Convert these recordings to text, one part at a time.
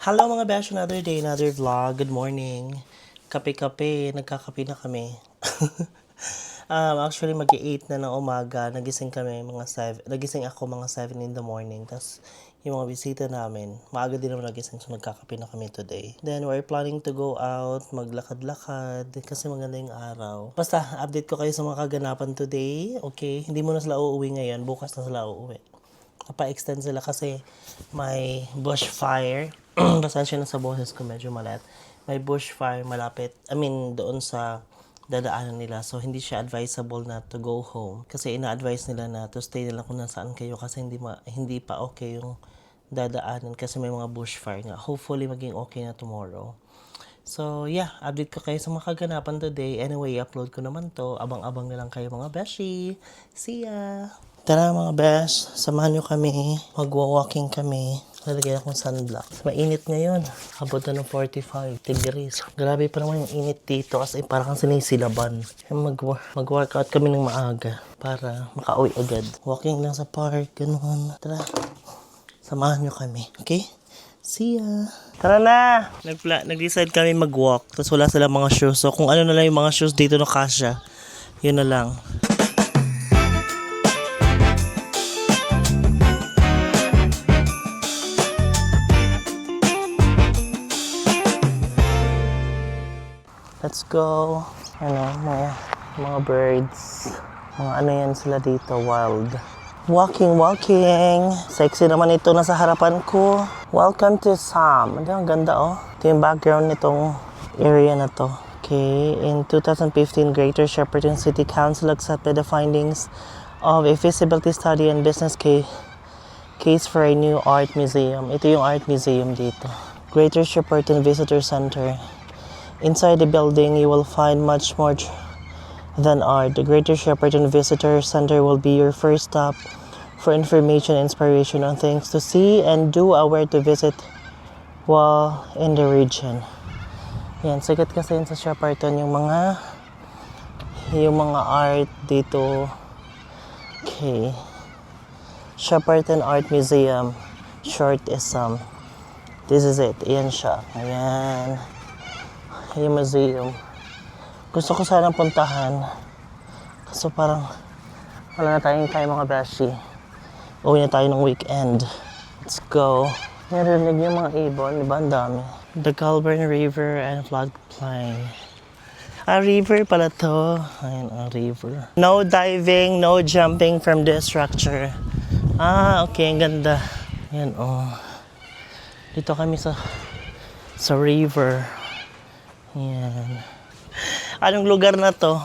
Hello mga besh, another day, another vlog. Good morning. Kape-kape, nagkakape na kami. Actually, mag-8 na ng umaga. Nagising kami mga 7. Nagising ako mga 7 in the morning. Tapos, yung mga bisita namin, maaga din naman nagising. So, nagkakape na kami today. Then, we're planning to go out, maglakad-lakad. Kasi maganda yung araw. Basta, update ko kayo sa mga kaganapan today. Okay? Hindi mo na sila uuwi ngayon. Bukas na sila uuwi. Napa-extend sila kasi may bushfire. Pasensya na sa boses ko, medyo malat. May bushfire malapit, doon sa dadaanan nila. So, hindi siya advisable na to go home. Kasi ina-advise nila na to stay nila kung nasaan kayo kasi hindi pa okay yung dadaanan kasi may mga bushfire nga. Hopefully, maging okay na tomorrow. So, yeah, update ko kayo sa mga kaganapan today. Anyway, upload ko naman to. Abang-abang na lang kayo mga beshi. See ya! Tara mga besh, samahan nyo kami. Magwa-walking kami. Lalagyan akong sunblock. Mainit ngayon. Abot na ng 45 degrees. Grabe pa naman yung init dito kasi parang sinisilaban. Mag-workout kami ng maaga para makauwi agad. Walking lang sa park, ganun. Tara, samahan nyo kami. Okay? See ya! Tara na! Nag-decide kami mag-walk. Tapos wala silang mga shoes. So kung ano na lang yung mga shoes dito na kasya, yun na lang. Let's go. Mga birds. Mga ano yan sila dito, wild. Walking. Sexy naman ito nasa harapan ko. Welcome to Sam. Ang ganda oh. Ito yung background nitong area na to. Okay, in 2015, Greater Shepparton City Council accepted the findings of a feasibility study and business case for a new art museum. Ito yung art museum dito. Greater Shepparton Visitor Center. Inside the building, you will find much more than art. The Greater Shepparton Visitor Center will be your first stop for information and inspiration on things to see and do where to visit while in the region. Yan, sikat kasi yun sa Shepparton yung mga art dito. Okay. Shepparton Art Museum. Short is this is it. Ayan siya. Ayan. Yung museum. Gusto ko sanang puntahan. Kaso parang wala na tayong time mga beshi. Uwi na tayo ng weekend. Let's go. Narinig yung mga ibon. Diba? Ang dami. The Colburn River and floodplain. River pala to. Ayan, river. No diving, no jumping from this structure. Okay. Ang ganda. Ayan, oh. Dito kami sa river. Yan. Anong lugar na to?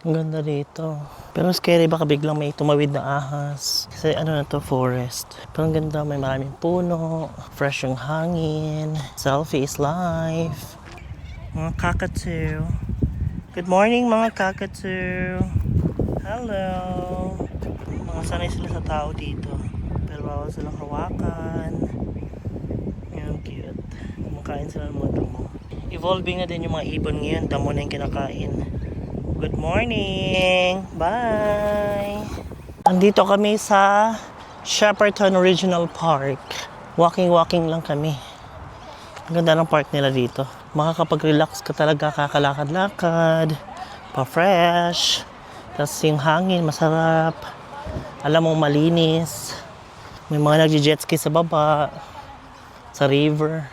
Ang ganda dito. Pero scary, baka biglang may tumawid na ahas. Kasi na to, forest. Pero ang ganda, may maraming puno. Fresh yung hangin. Selfie is life. Mga kakatu. Good morning mga kakatu. Hello. Mga sanay sila sa tao dito. Pero bawal silang hawakan. Yan, cute. Kumakain sila ng mga damo. Evolving na din yung mga ibon ngayon. Damo na yung kinakain. Good morning! Bye! Andito kami sa Shepparton Regional Park. Walking lang kami. Ang ganda ng park nila dito. Makakapag-relax ka talaga, kakalakad-lakad. Pa-fresh. Tapos yung hangin, masarap. Alam mo, malinis. May mga nagje-jetski sa baba. Sa river.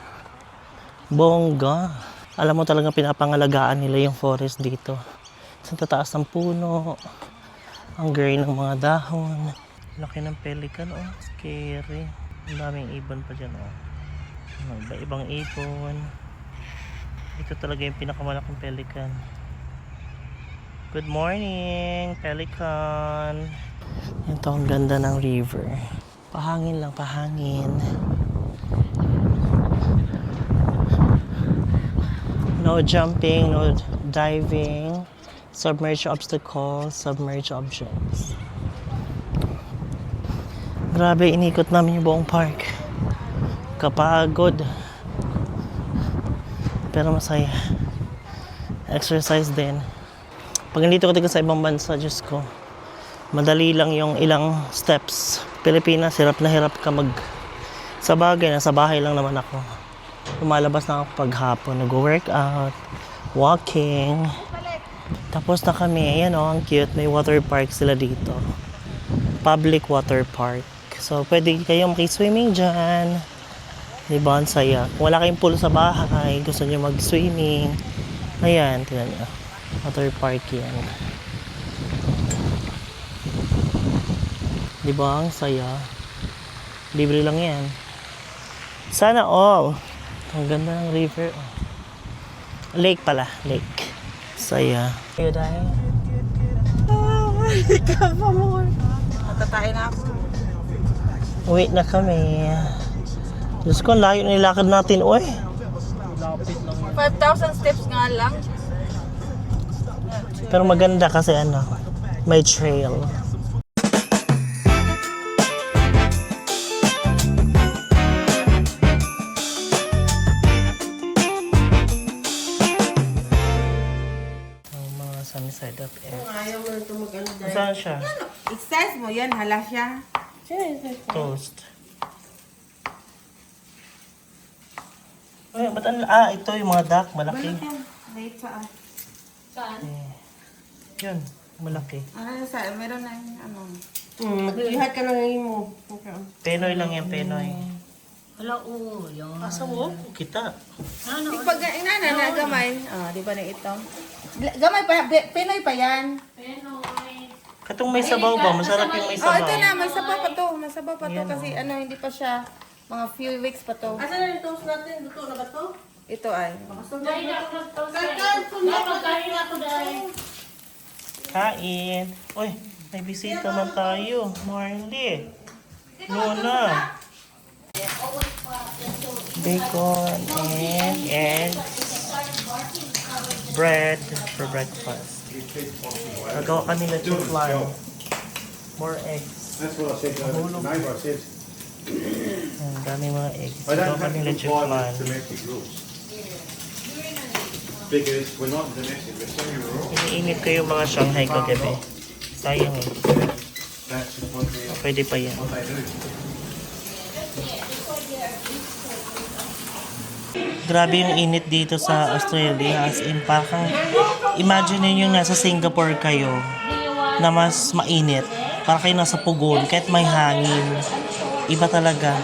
Bongga. Alam mo talagang pinapangalagaan nila yung forest dito. Sa tataas ng puno. Ang green ng mga dahon. Laki ng pelican, oh. Scary. Ang daming ibon pa dyan, oh. Iba-ibang ibon. Ito talaga yung pinakamalaking pelican. Good morning, pelican. Ito ang ganda ng river. Pahangin lang, pahangin. No jumping, no diving, submerged obstacles, submerged objects. Grabe, inikot namin yung buong park. Kapagod. Pero masaya. Exercise din. Pag nandito ka sa ibang bansa, Diyos ko, madali lang yung ilang steps. Pilipinas, hirap na hirap ka sa bagay, nasa bahay lang naman ako. lumalabas na ako paghapon. Nag-workout, walking. Tapos na kami. Ayan o, ang cute. May water park sila dito. Public water park. So, pwede kayong makiswimming dyan. Diba, ang saya. Kung wala kayong pool sa bahay, gusto nyo mag-swimming. Ayan, tingnan nyo. Water park yan. Diba, ang saya. Libre lang yan. Sana all. Ang ganda ng river. Lake pala, lake. Saya. Ayun dahil. Oh, ikaw pa mo. Matatay na ako. Wait na kami. Diyos ko, ang layo nilakad natin, oy. 5,000 steps nga lang. Pero maganda kasi ano, may trail. Ang mga sunset up air. Ayaw mo ito mag-ano dahil. Saan siya? Exercise mo yan, hala siya. Toast. Ay, ba't ito yung mga duck, malaki. Balik yan. Wait, saan? Yun, malaki. Ano saan? Meron na yung ano. Maglilihat ka ng mo. Penoy lang yan, Penoy. Hala, oo, yan. Asa mo? Kita. Pag inana na gamay. Ah, di ba na ito? Gamay pa, Pinoy pa yan. Katong may sabaw ba? Masarap yung may Oh, sabaw. ito na, may sabaw pa to. May sabaw pa to kasi ano, hindi pa siya mga few weeks pa to. Asa na yung toast natin? Luto na ba to? Ito ay. Kain. Uy, may bisita man tayo. Marley. Luna. Bacon and eggs. Bread for breakfast. Nagawa kami na flan. More eggs. That's what I said. No, I said. Ang dami mga eggs. I Nagawa don't have kami to na comply flan. with domestic rules. Because we're not domestic, we're semi-rural. Iniinit ko yung mga Shanghai kagabi. Sayang eh. That's what Pwede pa yan. they do. Grabe yung init dito sa Australia. As in, parang imagine niyo nasa Singapore kayo na mas mainit. Parang kayo nasa Pugon, kahit may hangin. Iba talaga.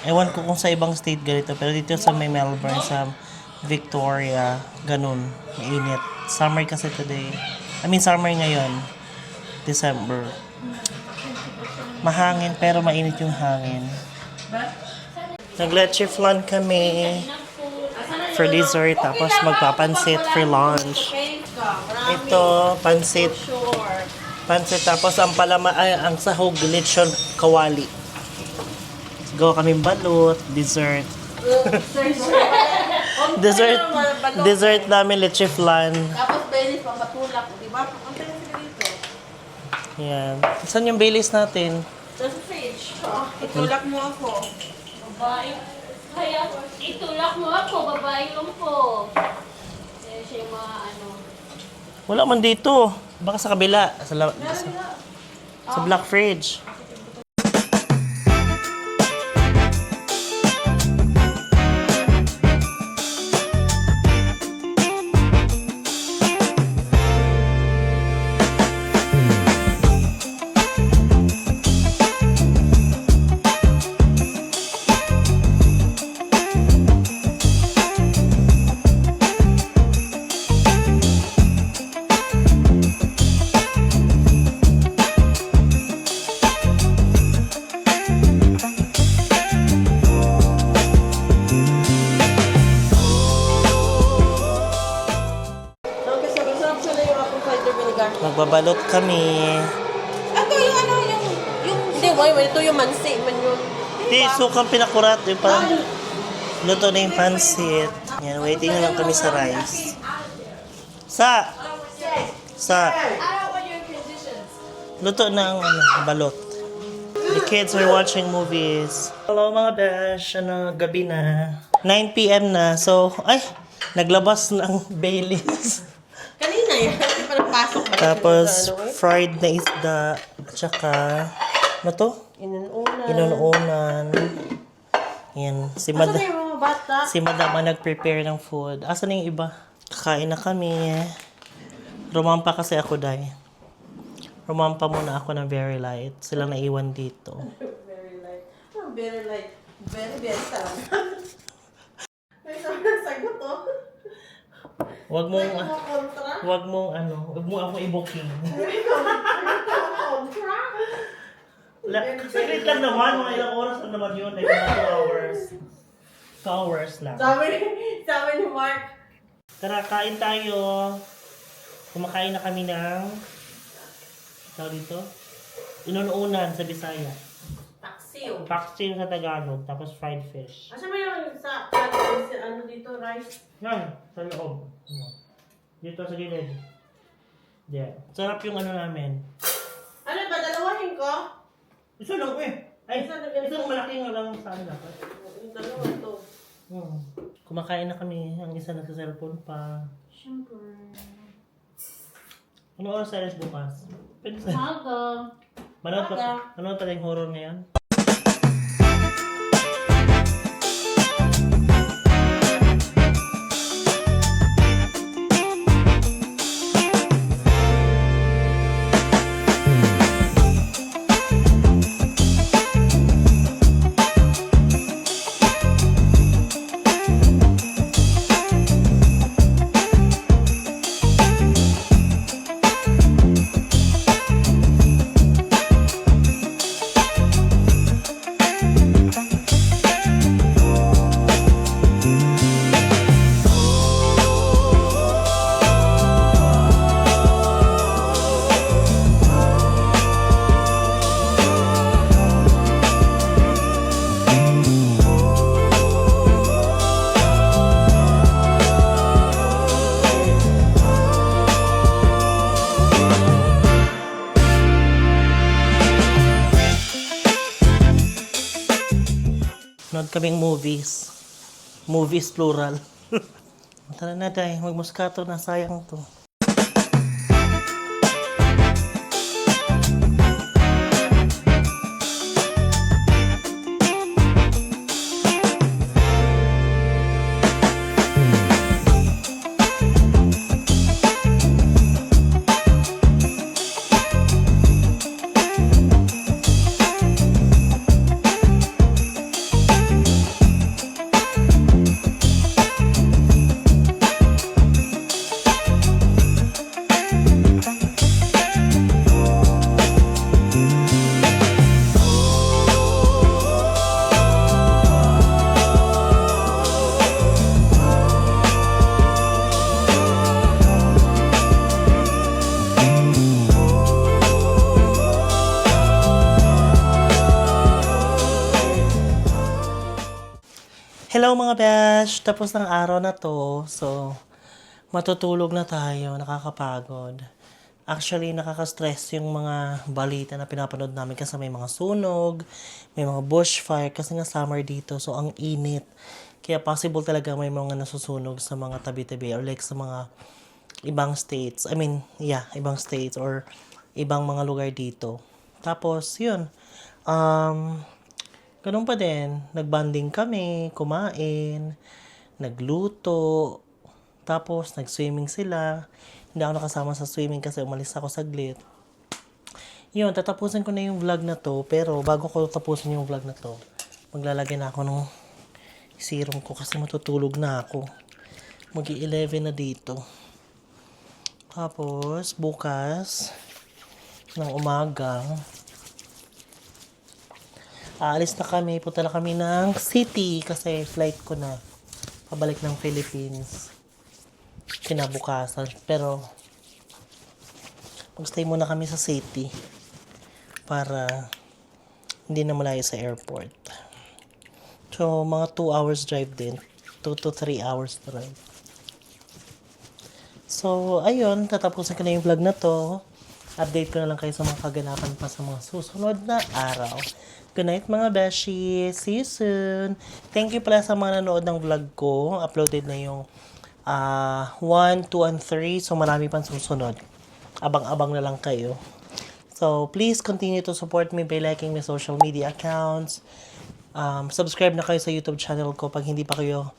Ewan ko kung sa ibang state ganito, pero dito sa may Melbourne, sa Victoria, ganun, mainit. Summer kasi today. Summer ngayon. December. Mahangin, pero mainit yung hangin. Nag-leche flan kami for dessert, tapos magpapansit for lunch. Ito, pansit. Pansit, tapos ang ang sahog, lechon kawali. Gawa kaming balut, dessert. Dessert namin, leche flan. Tapos Baileys pang matulak, di ba? Ang tayo sila dito. Yan. Saan yung Baileys natin? Sa fridge. Itulak mo ako. Babae. Kaya itulak mo ako, babae lang po. Kaya siya yung mga ano. Wala man dito. Baka sa kabila. Sa black fridge. Magbabalot kami. Ito yung ano, yung... Hindi, why? Ito yung mansi. Man yun. Di, sukang pinakurat. Yung parang luto na yung pansit. Yan, waiting na lang kami sa rice. Sa! Luto na ang balot. The kids are watching movies. Hello mga besh. Gabi na. 9 p.m. na. So, naglabas ng Baileys. Kanina yan. Parang pasok. Tapos, fried na isda. Tsaka, ano to? Inuuna. Inuunan. Yan. Si Asa na Madam. yung mga bata. Si Madam ang nag-prepare ng food. Asan na yung iba? Kakain na kami. Rumampa kasi ako, Day. Rumampa muna ako ng very light. Sila naiwan dito. Very light. Oh, very light. Very, very sarap. May sarap sagot, oh. Wag mong, Kontra. wag mong ako i-booking. Kontra. Saglit lang naman, mga ilang oras lang naman yun. Like mga 2 hours. 2 hours lang. Sabi ni Mark. Tara, kain tayo. Kumakain na kami ng tawag dito? Inununan sa Bisaya. Taksiw. Paksiw sa Tagalog, tapos fried fish. Asa ba yung sa ano dito, rice? Yan, sa loob. Dito sa gilid. There. Sarap yung ano namin. Ano ba, dalawahin ko? Isa lang eh. Ay, Isa na ganito. isang malaking lang sa akin dapat. Yung dalawa to. Kumakain na kami. Ang isa nagsa-cellphone pa. Siyempre. Ano oras tayo bukas? Pwede sa... Maga. Manood pa tayong horror ngayon? Nood kaming movies. Movies plural. Tara na, Day. Magmuskato na. Sayang to. Hello mga besh! Tapos ng araw na to. So, matutulog na tayo. Nakakapagod. Actually, nakaka-stress yung mga balita na pinapanood namin kasi may mga sunog, may mga bushfire kasi nga summer dito. So, ang init. Kaya possible talaga may mga nasusunog sa mga tabi-tabi or like sa mga ibang states. I mean, yeah, ibang states or ibang mga lugar dito. Tapos, yun. Ganun pa din, nagbanding kami, kumain, nagluto, tapos nag-swimming sila. Hindi ako nakasama sa swimming kasi umalis ako saglit. Yun, tatapusin ko na yung vlog na to, pero bago ko tapusin yung vlog na to, maglalagay na ako ng serum ko kasi matutulog na ako. Mag-11 na dito. Tapos, bukas, ng umaga, aalis na kami, punta na kami ng city kasi flight ko na pabalik ng Philippines kinabukasan. Pero magstay muna kami sa city para hindi na malayo sa airport. So mga 2 hours drive din, 2 to 3 hours drive. So ayun, tatapusin ko na yung vlog na to. Update ko na lang kayo sa mga kaganapan pa sa mga susunod na araw. Good night mga beshi. See you soon. Thank you pala sa mga nanood ng vlog ko. Uploaded na yung 1, 2, and 3. So marami pang susunod. Abang-abang na lang kayo. So please continue to support me by liking my social media accounts. subscribe na kayo sa YouTube channel ko pag hindi pa kayo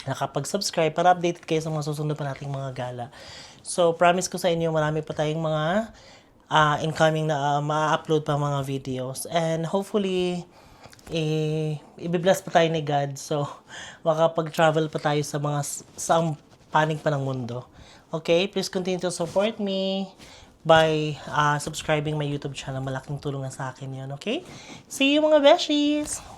nakapag-subscribe para updated kayo sa mga susunod pa nating mga gala. So, promise ko sa inyo, marami pa tayong mga incoming na ma-upload pa mga videos. And hopefully, i-bless pa tayo ni God. So, makapag-travel pa tayo sa mga saang panig pa ng mundo. Okay? Please continue to support me by subscribing my YouTube channel. Malaking tulong na sa akin yun. Okay? See you mga beshies!